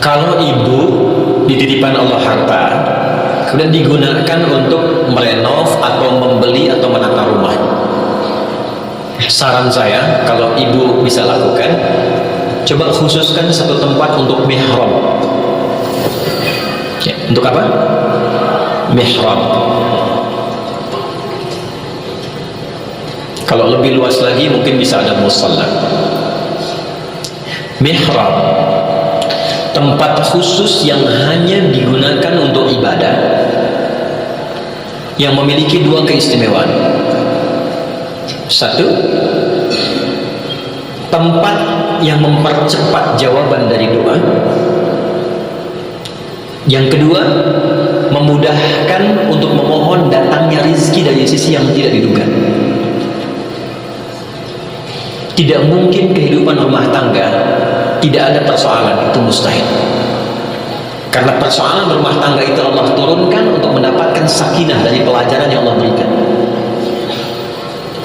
Kalau ibu dititipkan Allah harta, kemudian digunakan untuk merenov atau membeli atau menata rumah, saran saya kalau ibu bisa lakukan, coba khususkan satu tempat untuk mihrab. Ya, untuk apa? Mihrab. Kalau lebih luas lagi mungkin bisa ada musalla. Mihrab, tempat khusus yang hanya digunakan untuk ibadah, yang memiliki dua keistimewaan. Satu, tempat yang mempercepat jawaban dari doa. Yang kedua, memudahkan untuk memohon datangnya rizki dari sisi yang tidak diduga. Tidak mungkin kehidupan rumah tangga tidak ada persoalan, itu mustahil. Karena persoalan rumah tangga itu Allah turunkan untuk mendapatkan sakinah dari pelajaran yang Allah berikan.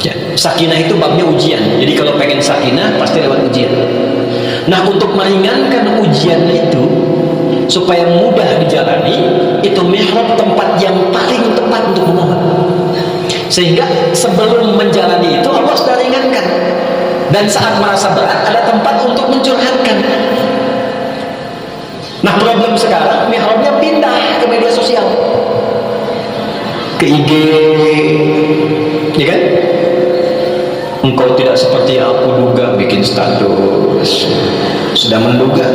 Ya, sakinah itu babnya ujian. Jadi kalau pengen sakinah pasti lewat ujian. Nah, untuk meringankan ujian itu supaya mudah dijalani, itu mihrab tempat yang paling tepat untuk memohon. Sehingga sebelum menjalani itu Allah sudah ringankan. Dan saat merasa berat ada tempat untuk mencurhatkan. Nah, problem sekarang mihrabnya pindah ke media sosial, ke IG, ya kan? Engkau tidak seperti yang aku duga, bikin status. Sudah menduga,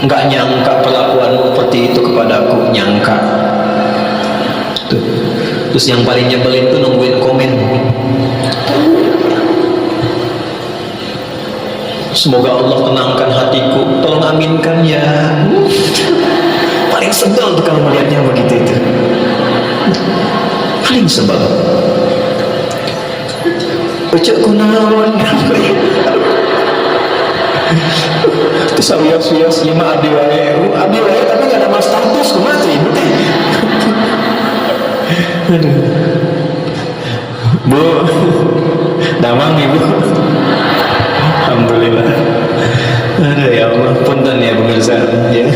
enggak nyangka perlakuanmu seperti itu kepadaku, nyangka. Tuh. Terus yang paling nyebelin tuh nungguin komen. Semoga Allah tenangkan hatiku, tolong aminkan ya. Paling sebel tuh kalau melihatnya begitu itu. Paling sebel. Ucuk kunaon. Terus awios-wios ieu mah abdi wae. Abdi wae tapi enggak ada mas status kumaha tuh ibu teh. Aduh. Bu. Damang ibu. Alhamdulillah. Aduh ya Allah, punten ya pemirsa ya.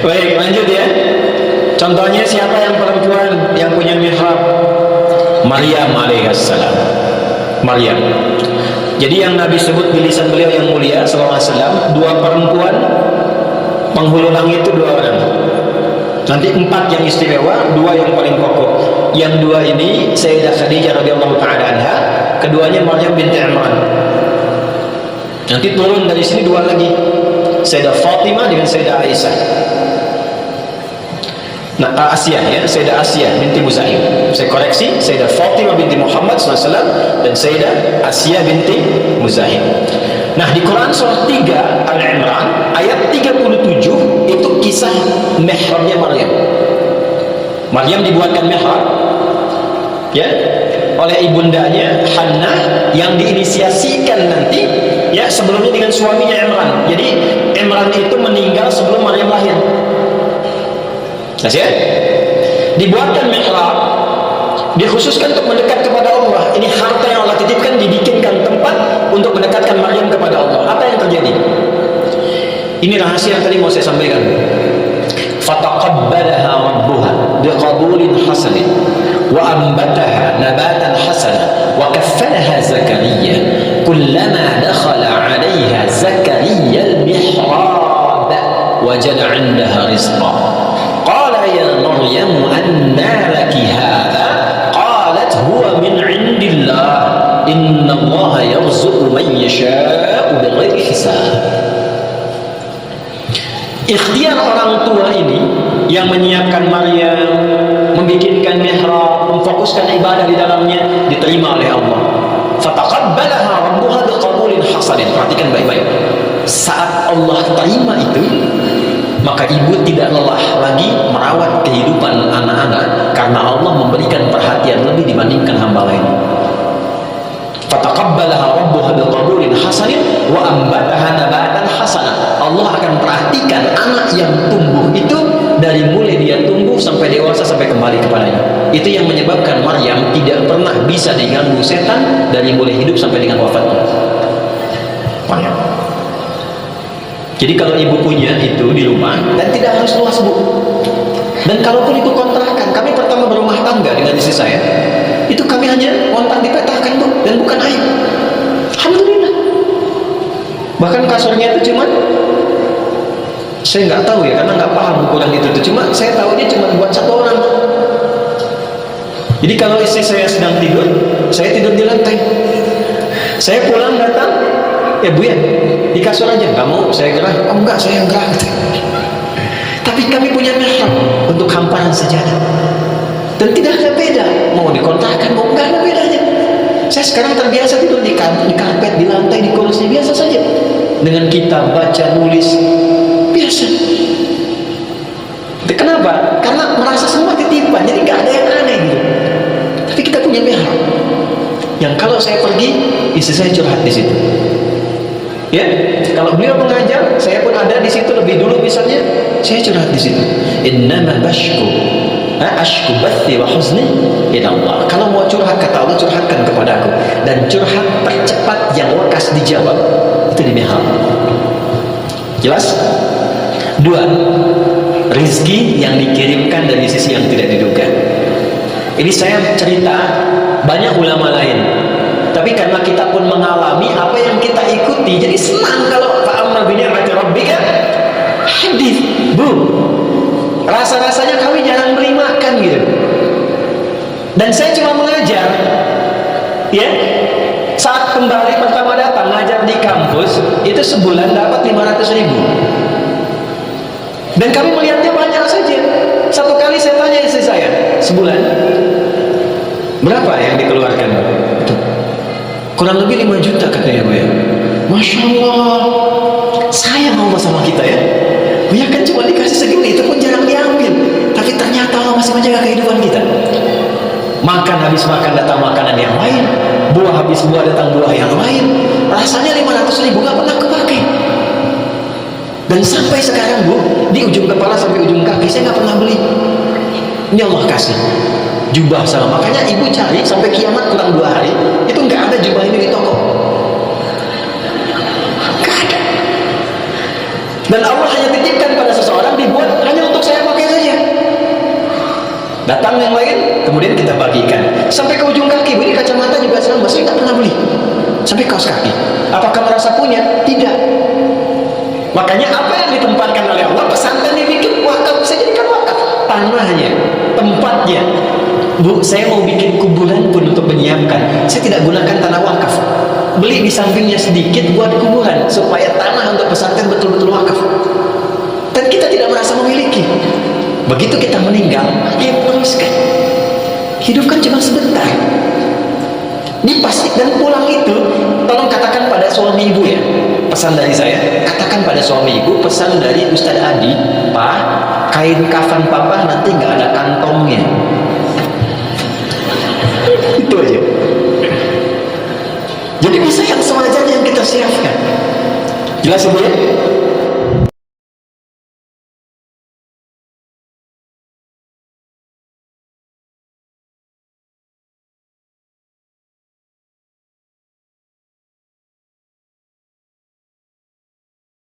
Baik, lanjut ya. Contohnya siapa yang perempuan yang punya mihrab? Maryam alaihissalam. Maryam. Jadi yang Nabi sebut di lisan beliau yang mulia sallallahu alaihi wasallam, dua perempuan penghulu langit itu dua orang. Nanti empat yang istimewa, dua yang paling pokok. Yang dua ini Sayyidah Khadijah radhiyallahu taala anha, keduanya Maryam binti Imran. Nanti turun dari sini dua lagi, Sayyidah Fatimah dengan Sayyidah Aisyah. Nah, Asiyah ya, Sayyidah Asiyah binti Muzahim. Saya koreksi, Sayyidah Fatimah binti Muhammad SAW dan Sayyidah Asiyah binti Muzahim. Nah, di Quran surah 3 Al-Imran ayat 37 itu kisah mihrabnya Maryam. Maryam dibuatkan mihrab ya oleh ibundanya Hannah yang diinisiasikan nanti ya sebelumnya dengan suaminya Imran. Jadi Imran itu meninggal sebelum Maryam lahir. Ya? Dibuatkan mihrab, dikhususkan untuk mendekat kepada Allah. Ini harta yang Allah titipkan, dibikinkan tempat untuk mendekatkan Maryam kepada Allah. Apa yang terjadi? Ini rahasia yang tadi mau saya sampaikan. Fataqabbalaha rabbuha biqabulin hasanin wa ambataha nabatan hasana wa kaffalaha Zakaria kullama dakhala 'alayha Zakaria al-mihrab wajada 'indaha rizqa qala ya Maryam anna laki hadha qalat huwa min 'indillah inna Allaha yarzuqu man yasha'u bighairi hisab. Ikhtiar orang tua ini yang menyiapkan Maryam, membikinkan mihrab, memfokuskan ibadah di dalamnya, diterima oleh Allah. Fataqabbalaha rabbuha biqabulin hasanin. Perhatikan baik-baik. Saat Allah terima itu, maka ibu tidak lelah lagi merawat kehidupan anak-anak karena Allah memberikan perhatian lebih dibandingkan hamba lain. Fataqabbalaha rabbuha biqabulin hasanin wa ambataha nabatan hasanan. Allah akan perhatikan anak yang tumbuh itu dari mulai dia tumbuh sampai dewasa sampai kembali kepadanya. Itu yang menyebabkan Maryam tidak pernah bisa diganggu setan dari mulai hidup sampai dengan wafatnya. Maryam. Jadi kalau ibu punya itu di rumah, dan tidak harus luas bu. Dan kalaupun itu kontrakan, kami pertama berumah tangga dengan istri saya, itu kami hanya kontrak dipetakan bu, dan bukan aib. Alhamdulillah. Bahkan kasurnya itu cuma, saya nggak tahu ya, karena nggak paham ukuran itu. Cuma saya tahunya cuma buat satu orang. Jadi kalau istri saya sedang tidur, saya tidur di lantai. Saya pulang datang, ya bu ya, di kasur aja. Nggak mau, saya gerah. Oh enggak, saya yang gerah. Tapi kami punya mihrab untuk hamparan sajadah. Dan tidak ada beda. Mau dikontrakan, mau enggak ada bedanya. Saya sekarang terbiasa tidur di karpet, di lantai, di kursi, biasa saja. Dengan kitab, baca, nulis, biasa. Kenapa? Karena merasa semua titipan, jadi nggak ada yang aneh gitu. Tapi kita punya mihrab yang kalau saya pergi, istri saya curhat di situ. Ya, kalau beliau mengajar, saya pun ada di situ lebih dulu misalnya, saya curhat di situ. Innama bashku, ashku bathi wa huzni ila Allah. Kalau mau curhat kata Allah, curhatkan kepadaku. Dan curhat percepat yang wakas dijawab itu di mihrab. Jelas? Dua, rizki yang dikirimkan dari sisi yang tidak diduga. Ini saya cerita banyak ulama lain, tapi karena kita pun mengalami apa yang kita ikuti, jadi senang kalau fa'amma bi ni'mati rabbika hadits. Bu, rasa-rasanya kami jarang beri makan gitu. Dan saya cuma mengajar, ya. Saat kembali pertama datang ngajar di kampus, itu sebulan dapat 500.000. Dan kami melihatnya banyak saja. Satu kali saya tanya istri saya, sebulan berapa yang dikeluarkan? Itu kurang lebih 5 juta katanya bu ya. Masya Allah, sayang Allah sama kita ya. Bu ya kan cuma dikasih segini, itu pun jarang diambil. Tapi ternyata Allah masih menjaga kehidupan kita. Makan habis makan datang makanan yang lain, buah habis buah datang buah yang lain. Rasanya 500.000 gak pernah kepakai. Dan sampai sekarang bu, di ujung kepala sampai ujung kaki saya nggak pernah beli. Ini Allah kasih jubah sama. Makanya ibu cari sampai kiamat kurang 2 hari, itu nggak ada jubah ini di toko. Nggak ada. Dan Allah hanya titipkan pada seseorang, dibuat hanya untuk saya pakai saja. Datang yang lain, kemudian kita bagikan. Sampai ke ujung kaki, ini kacamata juga sama, saya nggak pernah beli. Sampai kaos kaki. Apakah merasa punya? Tidak. Makanya apa yang ditempatkan oleh Allah, pesantren dibikin wakaf, saya jadikan wakaf. Tanahnya, tempatnya. Bu, saya mau bikin kuburan pun untuk menyiapkan, saya tidak gunakan tanah wakaf. Beli di sampingnya sedikit buat kuburan, supaya tanah untuk pesantren betul-betul wakaf. Dan kita tidak merasa memiliki. Begitu kita meninggal, dia meneruskan. Hidup kan cuma sebentar. Dipastikan dan pulang itu, tolong katakan pada suami ibu ya, pesan dari saya, katakan pada suami ibu, pesan dari Ustadz Adi, Pak, kain kafan papa nanti nggak ada kantongnya. Itu aja. Jadi bisa yang sewajarnya yang kita siapkan. Jelas ibu ya?